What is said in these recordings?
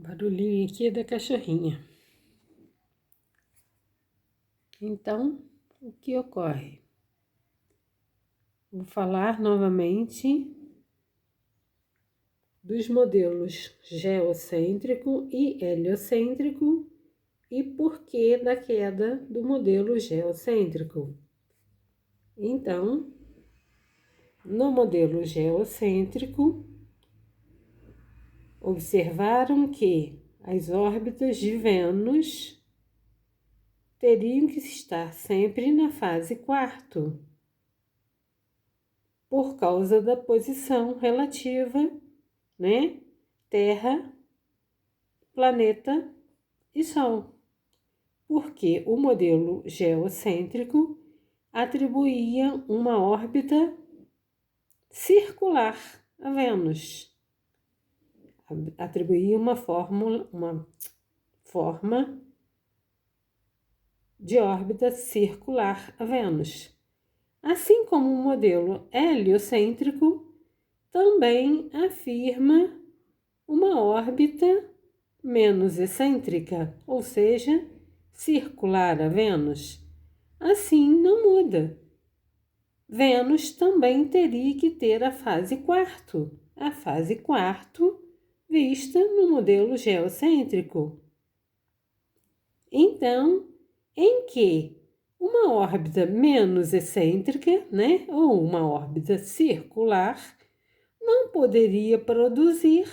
Barulhinho aqui é da cachorrinha. Então, o que ocorre? Vou falar novamente dos modelos geocêntrico e heliocêntrico e porquê da queda do modelo geocêntrico. Então, no modelo geocêntrico, observaram que as órbitas de Vênus teriam que estar sempre na fase quarto, por causa da posição relativa, né? Terra, planeta e Sol. Porque o modelo geocêntrico atribuía uma órbita circular a Vênus. Atribuía uma forma de órbita circular a Vênus. Assim como o modelo heliocêntrico também afirma uma órbita menos excêntrica, ou seja, circular a Vênus. Assim não muda. Vênus também teria que ter a fase quarto vista no modelo geocêntrico. Então, em que uma órbita menos excêntrica, né, ou uma órbita circular, não poderia produzir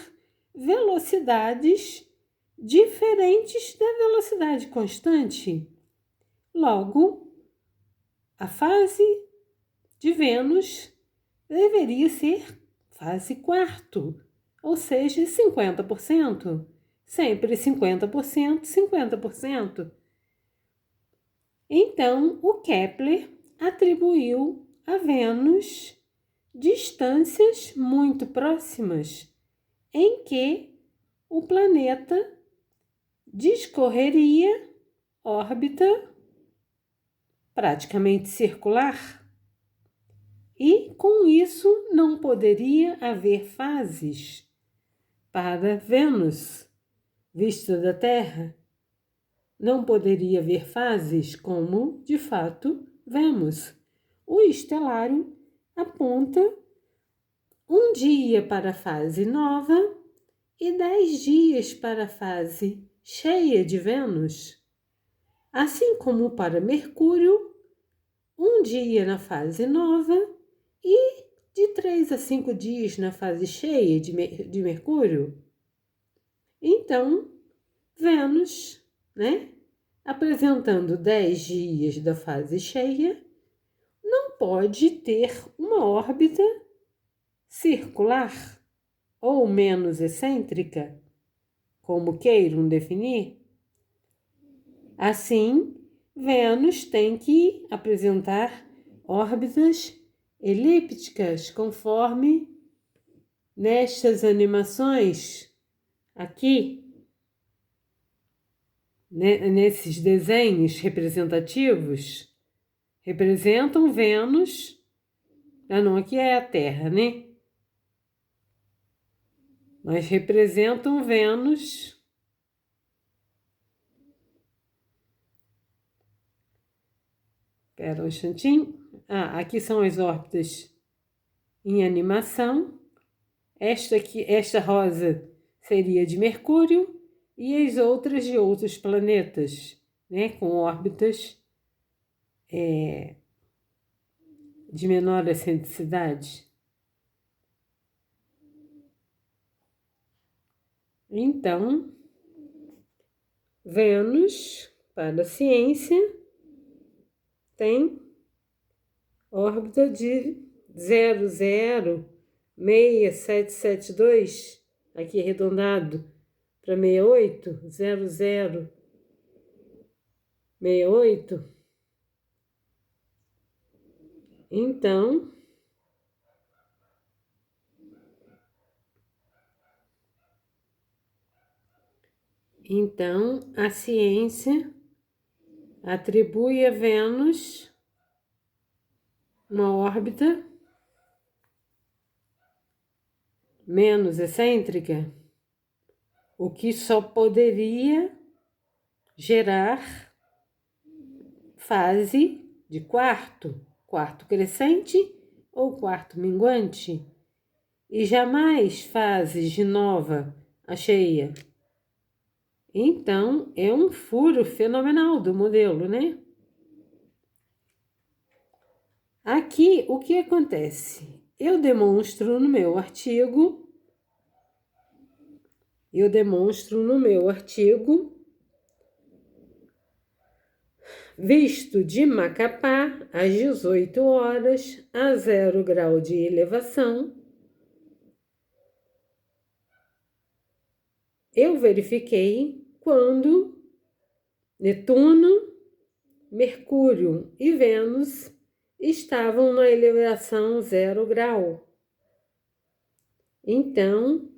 velocidades diferentes da velocidade constante. Logo, a fase de Vênus deveria ser fase quarto, ou seja, 50%. Sempre 50%, 50%. Então, o Kepler atribuiu a Vênus distâncias muito próximas, em que o planeta discorreria órbita praticamente circular. E com isso não poderia haver fases para Vênus, vista da Terra. Não poderia haver fases como, de fato, vemos. O estelário aponta um dia para a fase nova e 10 dias para a fase cheia de Vênus. Assim como para Mercúrio, um dia na fase nova e de 3 a 5 dias na fase cheia de Mercúrio. Então, Vênus, né, apresentando 10 dias da fase cheia, não pode ter uma órbita circular ou menos excêntrica, como queiram definir. Assim, Vênus tem que apresentar órbitas elípticas, conforme nestas animações aqui, nesses desenhos representativos, representam Vênus. Não, aqui é a Terra, né? Mas representam Vênus Espera um instantinho. Aqui são as órbitas em animação. Esta rosa seria de Mercúrio e as outras de outros planetas, né, com órbitas de menor excentricidade. Então, Vênus, para a ciência, tem órbita de 0,06772, aqui arredondado para 68, 0068. Então, a ciência atribui a Vênus uma órbita menos excêntrica, o que só poderia gerar fase de quarto crescente ou quarto minguante, e jamais fases de nova a cheia. Então, é um furo fenomenal do modelo, né? Aqui, o que acontece? Eu demonstro no meu artigo, visto de Macapá às 18 horas, a 0 grau de elevação, eu verifiquei quando Netuno, Mercúrio e Vênus estavam na elevação 0 grau. Então,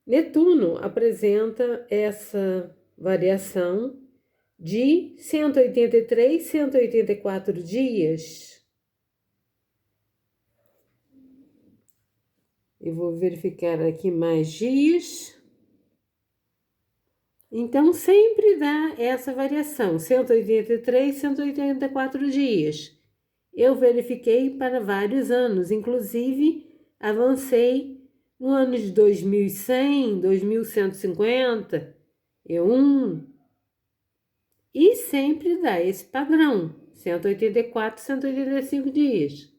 Netuno apresenta essa variação de 183, 184 dias. Eu vou verificar aqui mais dias. Então, sempre dá essa variação, 183, 184 dias. Eu verifiquei para vários anos, inclusive avancei no ano de 2100, 2150, e sempre dá esse padrão, 184, 185 dias.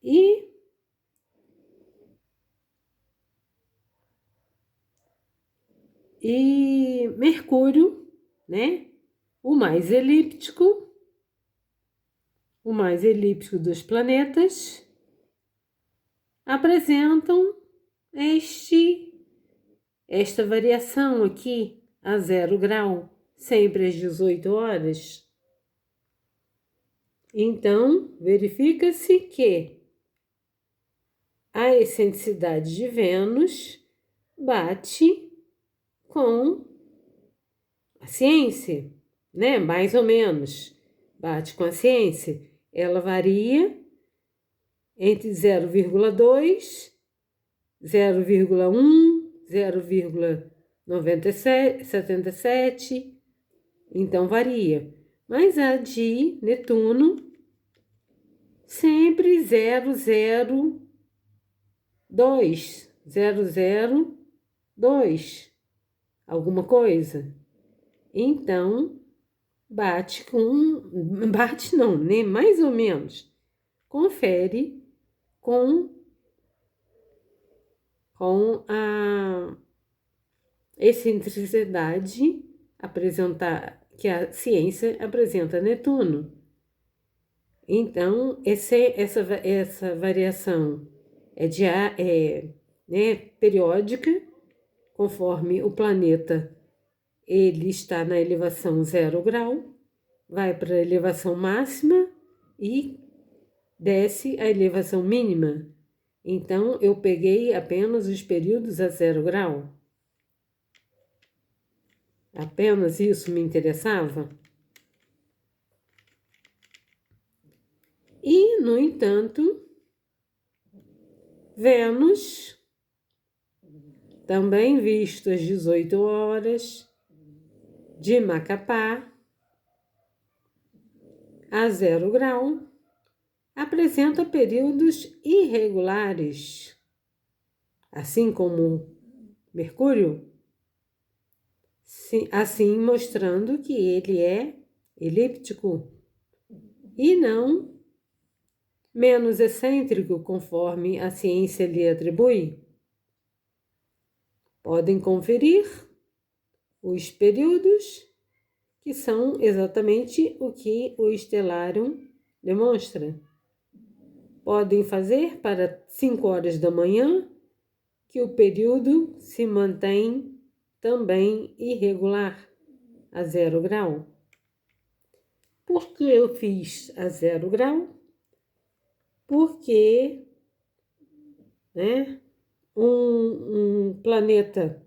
E Mercúrio, né? O mais elíptico dos planetas, apresentam esta variação aqui a 0 grau, sempre às 18 horas. Então, verifica-se que a excentricidade de Vênus bate com a ciência, né? Mais ou menos, bate com a ciência. Ela varia entre 0,2, 0,1, 0,77, então varia. Mas a de Netuno sempre 002, 002, alguma coisa. Então, bate não, né? Mais ou menos. Confere com a excentricidade que a ciência apresenta Netuno. Então, essa variação né, periódica, conforme o planeta ele está na elevação 0 grau, vai para a elevação máxima e desce a elevação mínima. Então, eu peguei apenas os períodos a 0 grau. Apenas isso me interessava. E, no entanto, Vênus, também visto às 18 horas, de Macapá, a 0 grau, apresenta períodos irregulares, assim como Mercúrio, assim mostrando que ele é elíptico e não menos excêntrico, conforme a ciência lhe atribui. Podem conferir os períodos, que são exatamente o que o Stellarium demonstra. Podem fazer para 5 horas da manhã, que o período se mantém também irregular, a 0 grau. Por que eu fiz a 0 grau? Porque, né, um planeta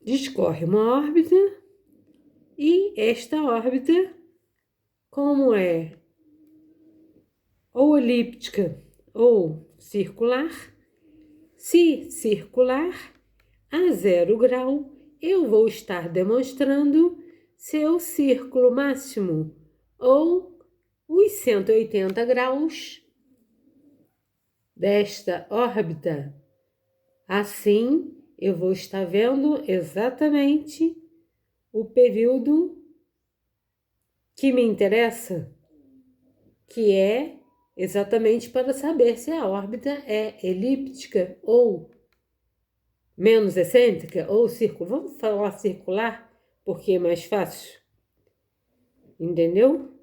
discorre uma órbita, e esta órbita, como é ou elíptica ou circular. Se circular, a 0 grau, eu vou estar demonstrando seu círculo máximo, ou os 180 graus desta órbita. Assim, eu vou estar vendo exatamente o período que me interessa, que é exatamente para saber se a órbita é elíptica ou menos excêntrica ou circular. Vamos falar circular, porque é mais fácil. Entendeu?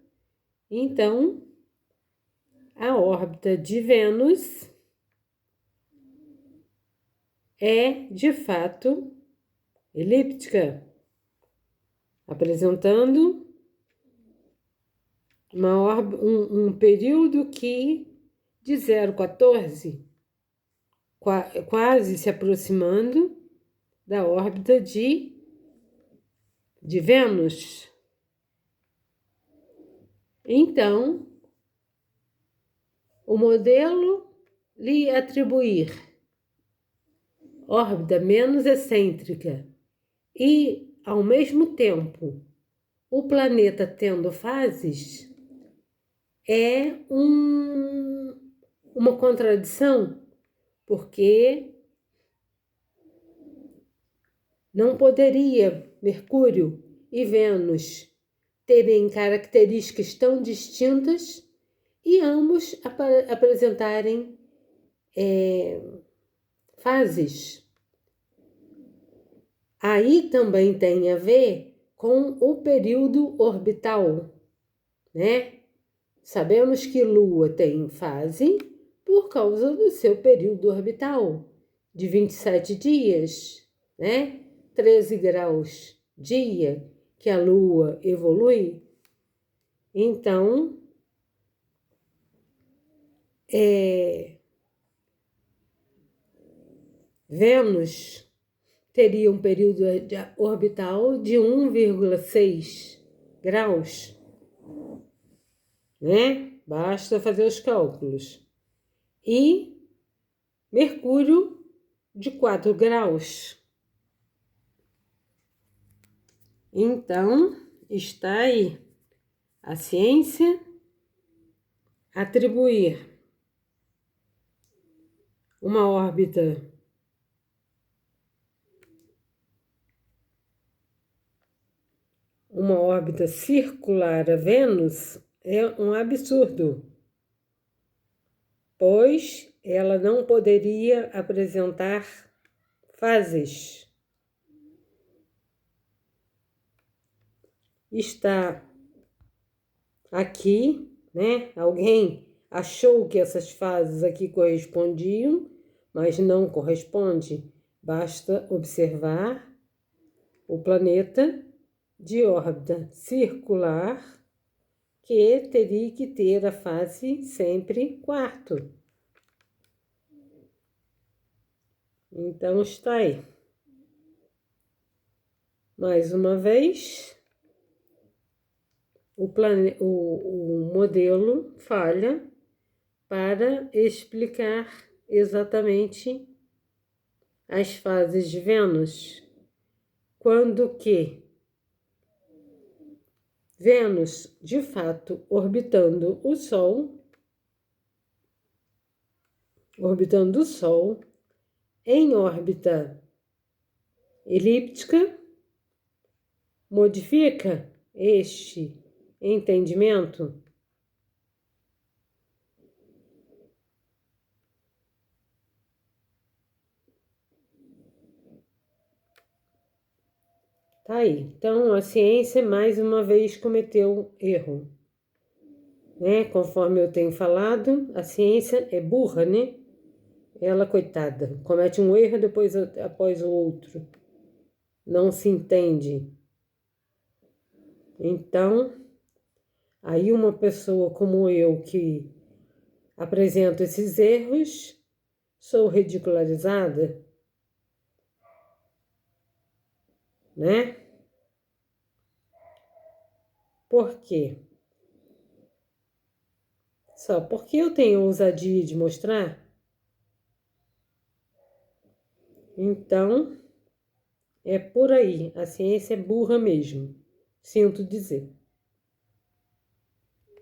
Então, a órbita de Vênus é, de fato, elíptica, apresentando um período que de 0,14, quase se aproximando da órbita de Vênus. Então, o modelo lhe atribuir órbita menos excêntrica e, ao mesmo tempo, o planeta tendo fases é uma contradição, porque não poderia Mercúrio e Vênus terem características tão distintas e ambos apresentarem fases. Aí também tem a ver com o período orbital, né? Sabemos que Lua tem fase por causa do seu período orbital de 27 dias, né? 13 graus dia que a Lua evolui. Então, Vênus teria um período orbital de 1,6 graus, né? Basta fazer os cálculos. E Mercúrio de 4 graus. Então, está aí a ciência atribuir uma órbita circular a Vênus é um absurdo, pois ela não poderia apresentar fases. Está aqui, né? Alguém achou que essas fases aqui correspondiam, mas não corresponde. Basta observar o planeta de órbita circular, que teria que ter a fase sempre quarto. Então está aí. Mais uma vez, o modelo falha para explicar exatamente as fases de Vênus, quando que Vênus, de fato, orbitando o Sol, em órbita elíptica, modifica este entendimento? Tá aí. Então, a ciência mais uma vez cometeu erro, né? Conforme eu tenho falado, a ciência é burra, né? Ela, coitada, comete um erro depois após o outro. Não se entende. Então, aí uma pessoa como eu que apresento esses erros, sou ridicularizada, né? Por quê? Só porque eu tenho ousadia de mostrar, então é por aí. A ciência é burra mesmo. Sinto dizer.